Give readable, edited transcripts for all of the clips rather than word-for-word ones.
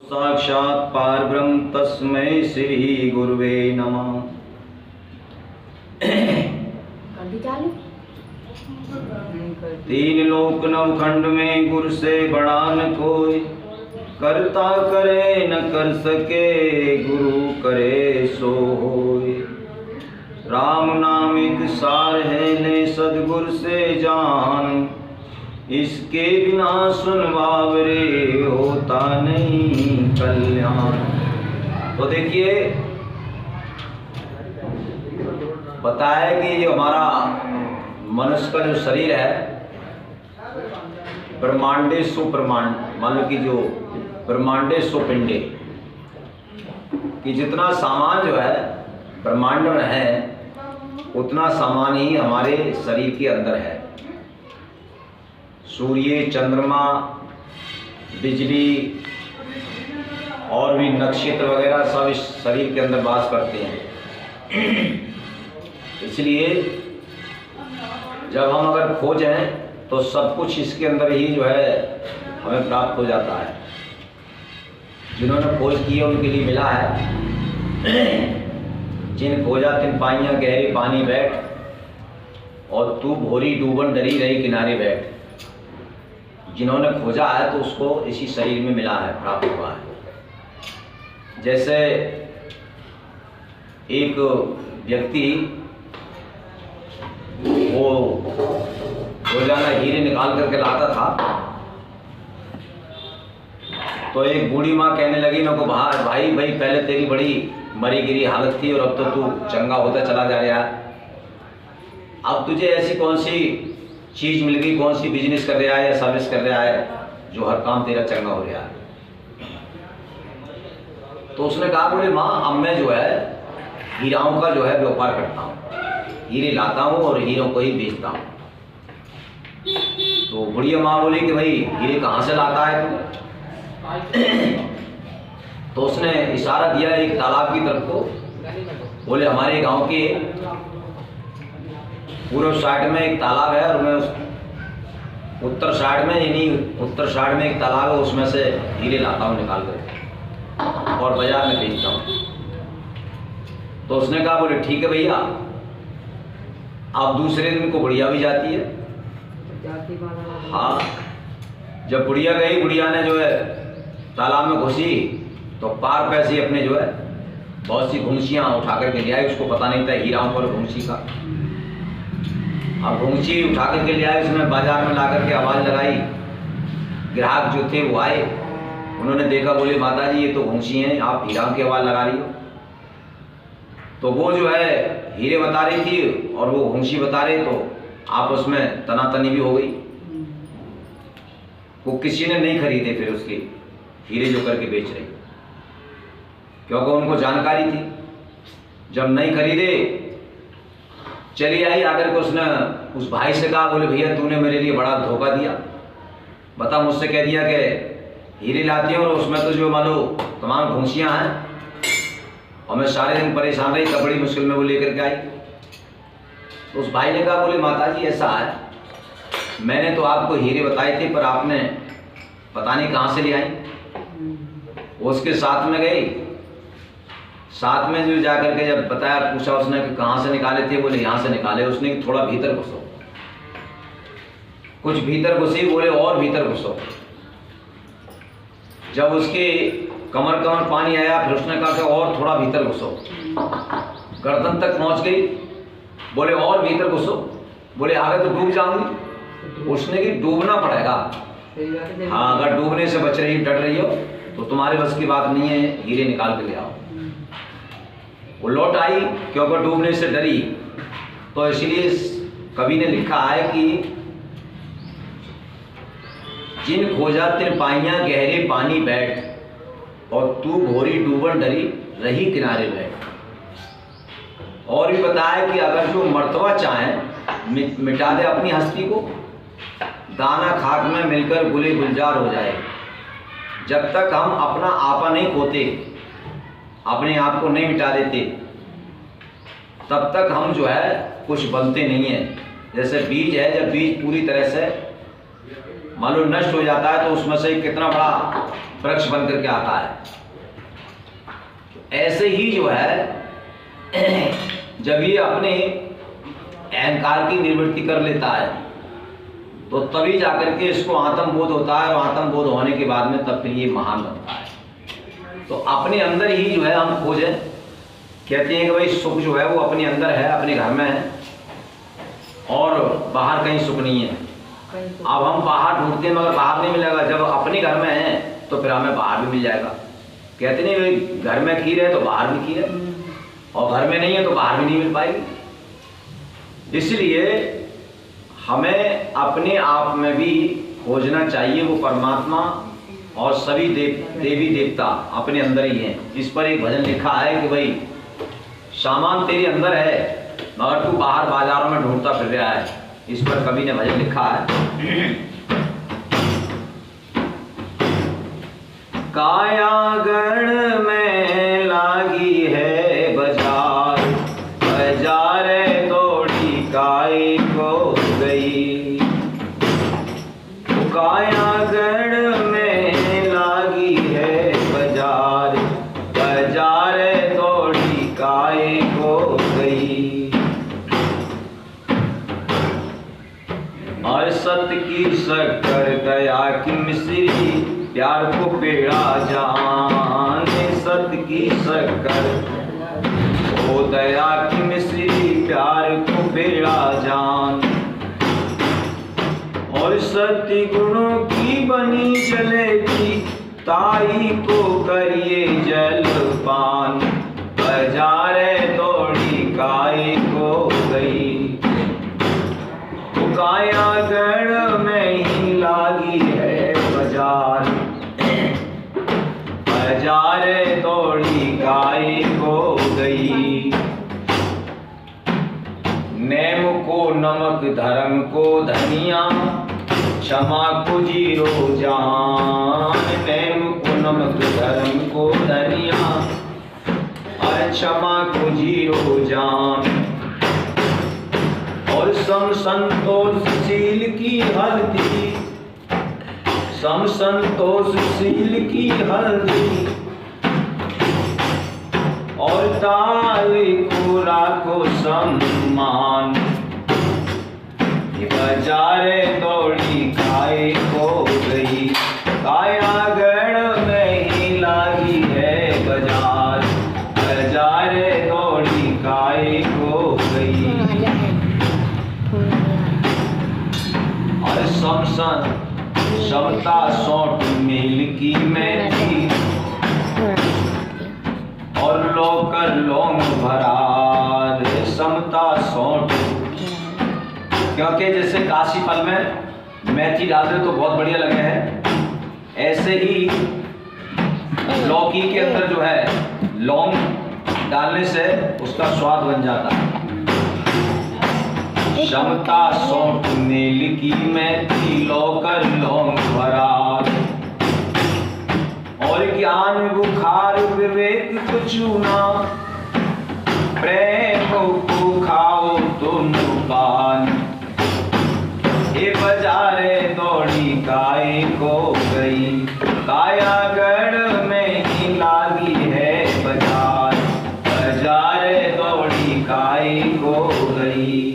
साक्षात् पारब्रह्म तस्मै श्री गुरुवे नमः। तीन लोक नवखंड में गुरु से बड़ा न कोई, करता करे न कर सके गुरु करे सो होय। राम नाम एक सार है ले सदगुरु से जान, इसके बिना सुन बावरे होता नहीं कल्याण। तो देखिए बताया कि ये हमारा मनुष्य का जो शरीर है ब्रह्मांडे सुब्रह्मांड, मान लो कि जो ब्रह्मांडे सुपिंडे कि जितना सामान जो है ब्रह्मांड में है उतना सामान ही हमारे शरीर के अंदर है। सूर्य, चंद्रमा, बिजली और भी नक्षत्र वगैरह सब इस शरीर के अंदर वास करते हैं। इसलिए जब हम अगर खोजें तो सब कुछ इसके अंदर ही जो है हमें प्राप्त हो जाता है। जिन्होंने खोज की है उनके लिए मिला है। जिन खोजा तिन पाइयाँ गहरे पानी बैठ, और तू भोरी डूबन डरी रही किनारे बैठ। जिन्होंने खोजा है तो उसको इसी शरीर में मिला है, प्राप्त हुआ है। जैसे एक व्यक्ति वो रोजाना हीरे निकाल करके लाता था, तो एक बूढ़ी माँ कहने लगी ना को भाई पहले तेरी बड़ी मरी गिरी हालत थी और अब तो तू चंगा होता चला जा रहा है। अब तुझे ऐसी कौन सी चीज मिल गई, कौन सी बिजनेस कर रहा है या सर्विस कर रहा है जो हर काम तेरा चंगा हो रहा है। तो उसने कहा बोले माँ अब मैं जो है हीराओं का जो है व्यापार करता हूँ, हीरे लाता हूँ और हीरों को ही बेचता हूँ। तो बुढ़िया माँ बोली कि भाई हीरे कहाँ से लाता है तू? तो उसने इशारा दिया एक तालाब की तरफ को। बोले हमारे गांव के पूर्व साइड में एक तालाब है और मैं उस उत्तर साइड में एक तालाब है, उसमें से हीरे लाता हूँ निकाल कर और बाजार में बेचता हूँ। तो उसने कहा बोले ठीक है भैया। अब दूसरे दिन को बुढ़िया भी जाती है। हाँ, जब बुढ़िया गई, बुढ़िया ने जो है तालाब में घुसी तो पार पैसे अपने जो है बहुत सी घुंघसियाँ उठा करके ले आई। उसको पता नहीं था हीराओं पर घुंघसी का। अब घुंघसी उठा करके ले आए, उसने बाजार में ला करके आवाज़ लगाई। ग्राहक जो थे वो आए, उन्होंने देखा, बोले माता जी ये तो घुंघसी हैं, आप हीराओं की आवाज़ लगा रही हो। तो वो जो है हीरे बता रही थी और वो घुंघसी बता रहे, तो आपस में तनातनी भी हो गई। वो किसी ने नहीं खरीदे फिर उसके हीरे जो करके बेच रही, क्योंकि उनको जानकारी थी। जब नहीं खरीदे चली आई आकर के उसने उस भाई से कहा, बोले भैया तूने मेरे लिए बड़ा धोखा दिया। बता मुझसे कह दिया कि हीरे लाती हूँ और उसमें तो जो मानो तमाम घुंघसियाँ हैं और मैं सारे दिन परेशान रही, तब बड़ी मुश्किल में वो लेकर के आई। तो उस भाई ने कहा, बोले माता जी ऐसा है, मैंने तो आपको हीरे बताए थे पर आपने पता नहीं कहाँ से ले आई। वो उसके साथ में गई, साथ में जो जाकर के जब बताया, पूछा उसने कि कहाँ से निकाले थे, बोले यहाँ से निकाले। उसने कि थोड़ा भीतर घुसो। कुछ भीतर घुसी, बोले और भीतर घुसो। जब उसके कमर पानी आया, फिर उसने कहा कि और थोड़ा भीतर घुसो। गर्दन तक पहुंच गई, बोले और भीतर घुसो। बोले आगे तो डूब जाऊंगी। उसने कि डूबना पड़ेगा। हाँ, अगर डूबने से बच रही डर रही हो तो तुम्हारे बस की बात नहीं है, हीरे निकाल के ले आओ। वो लौट आई क्योंकि डूबने से डरी। तो इसलिए कवि ने लिखा है कि जिन खोजा तिन पाइयाँ गहरे पानी बैठ, और तू घोरी डूबन डरी रही किनारे बैठ। और भी बताया कि अगर जो मर्तबा चाहे मिटा दे अपनी हस्ती को, दाना खाक में मिलकर गुले गुलजार हो जाए। जब तक हम अपना आपा नहीं खोते, अपने आप को नहीं मिटा देते, तब तक हम जो है कुछ बनते नहीं हैं। जैसे बीज है, जब बीज पूरी तरह से मालूम नष्ट हो जाता है तो उसमें से कितना बड़ा वृक्ष बन करके आता है। ऐसे ही जो है जब ये अपने अहंकार की निवृत्ति कर लेता है तो तभी जाकर के इसको आत्मबोध होता है, और आत्मबोध होने के बाद में तब फिर ये महान बनता है। तो अपने अंदर ही जो है हम खोजें, कहते हैं कि भाई सुख जो है वो अपने अंदर है, अपने घर में है, और बाहर कहीं सुख नहीं है। अब हम बाहर ढूंढते हैं मगर बाहर नहीं मिलेगा। जब अपने घर में है तो फिर हमें बाहर भी मिल जाएगा। कहते नहीं भाई घर में खीर है तो बाहर भी खीर है, और घर में नहीं है तो बाहर भी नहीं मिल पाएगी। इसलिए हमें अपने आप में भी खोजना चाहिए वो परमात्मा, और सभी देवी देवता अपने अंदर ही हैं। इस पर एक भजन लिखा है कि भाई सामान तेरे अंदर है मगर तू बाहर बाजारों में ढूंढता फिर रहा है। इस पर कवि ने भजन लिखा है। कायागण में लागी है बाजार, बाजार तोड़ी काय को गई। कायागण में लागी है बाजार, बाजार तोड़ी काय को गई। और सत्य की शक्कर दया की मिश्री, प्यार को पेड़ा जान। सत्य की शक्कर ओ दया की मिश्री, प्यार को पेड़ा जान। और सत्य गुणों की बनी जलेबी, ताई को करिए जलपान। बाजार तोड़ी काय को गई। कायागण में ही लागी है बाजार, बाजार तोड़ी काय को गई। नेम को नमक धर्म को धनिया, क्षमा को जीरो जान। नेम को नमक धर्म को धनिया, और क्षमा को जीरो जान। और सम संतोषशील की हल्दी, सम संतोषशील की हल्दी। और ताल को राखो सम्मान, बाजार दौड़ी काय को गई। कायागण में ही लागी है बाजार, बाजार दौड़ी काय को गई। और समता सौंठ मेल की मैथी, और लोकर लौंग भरार। समता सौंठ, क्योंकि जैसे काशी फल में मेथी डालते तो बहुत बढ़िया लगे हैं, ऐसे ही लौकी के अंदर जो है लौंग डालने से उसका स्वाद बन जाता है। क्षमता सौंठ मेल की मैथी, लोकर लौंग भरार। और ज्ञान बुखार विवेक को चूना, प्रेम को खाओ तुम पान। ये बाजारे दौड़ी काय को गई। कायागढ़ में ही लागी है बाजार, बाजारे दौड़ी काय को गई।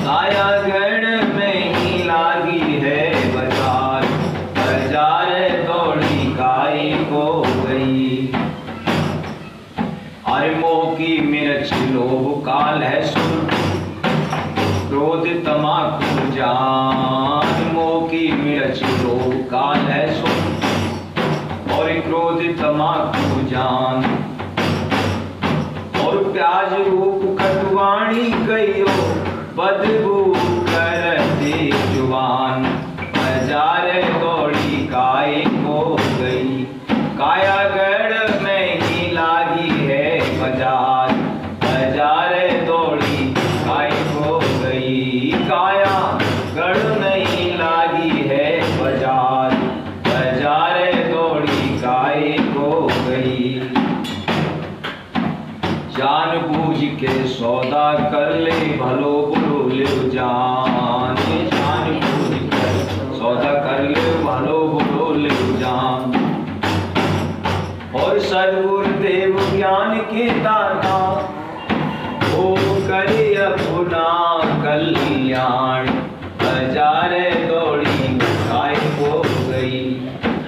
कायागढ़ में ही लागी है बाजार, बाजारे दौड़ी काय को गई। अरे मोह की मिर्च लोभ काल है सुन, क्रोध तमाकू जान। मोह की मिर्च लोभ काल है सुन, और क्रोध तमाकू जान। और प्याज रूप खटवाणी कहियो, बदबू करती जुबान। बाजारे दौड़ी काय को गई। कायागढ़ में ही लागी है बाजार, बाजारे दौड़ी काय को गई। कायागढ़ में ही लागी है बाजार, बाजारे दौड़ी काय को गई। जान बूझ के सौदा कर ले, भलो बुरो ले जान। जान बूझ कर सद्गुरुदेव ज्ञान की दाता, हो करे अपना कल्याण। हजारे दौड़ी काय को गई,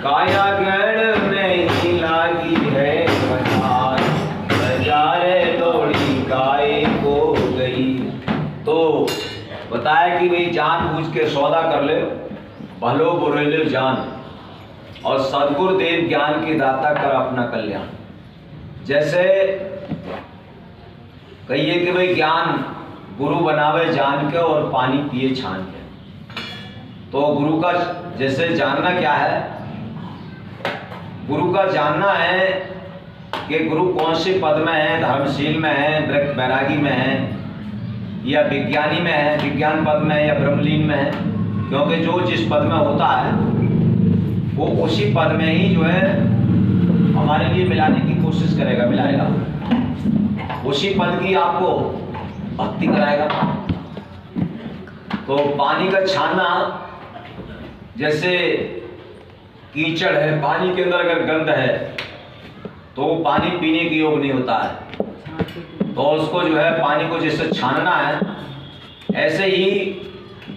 काया गढ़ में ही लागी है बधार। हजारे दौड़ी काय को गई। तो बताया कि भाई जान बूझ के सौदा कर ले, भलो बुरे ले जान, और सद्गुरुदेव ज्ञान की दाता कर अपना कल्याण। जैसे कहिए कि भाई ज्ञान गुरु बनावे जान के और पानी पिए छान के। तो गुरु का जैसे जानना क्या है, गुरु का जानना है कि गुरु कौन से पद में है, धर्मशील में है, वृत्त वैरागी में है, या विज्ञानी में है, विज्ञान पद में है, या ब्रह्मलीन में है। क्योंकि जो जिस पद में होता है वो उसी पद में ही जो है हमारे लिए मिलाने की कोशिश करेगा, मिलाएगा, उसी पद की आपको भक्ति कराएगा। तो पानी का छानना, जैसे कीचड़ है, पानी के अंदर अगर गंध है तो वो पानी पीने के योग नहीं होता है। तो उसको जो है पानी को जैसे छानना है, ऐसे ही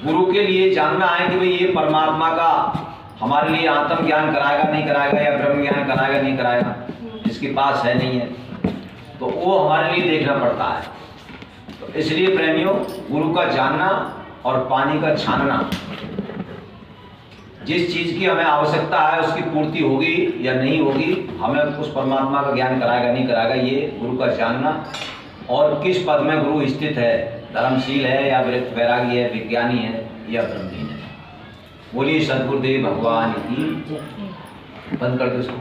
गुरु के लिए जानना है कि भाई ये परमात्मा का हमारे लिए आत्म ज्ञान कराएगा नहीं कराएगा, या ब्रह्म ज्ञान कराएगा नहीं कराएगा, जिसके पास है नहीं है, तो वो हमारे लिए देखना पड़ता है। तो इसलिए प्रेमियों, गुरु का जानना और पानी का छानना, जिस चीज़ की हमें आवश्यकता है उसकी पूर्ति होगी या नहीं होगी, हमें उस परमात्मा का ज्ञान कराएगा नहीं कराएगा, ये गुरु का जानना। और किस पद में गुरु स्थित है, धर्मशील है या वृत्त वैरागी है, विज्ञानी है या ब्रह्मलीन है। बोलिए सद्गुरुदेव भगवान की। बंद कर दो इसको।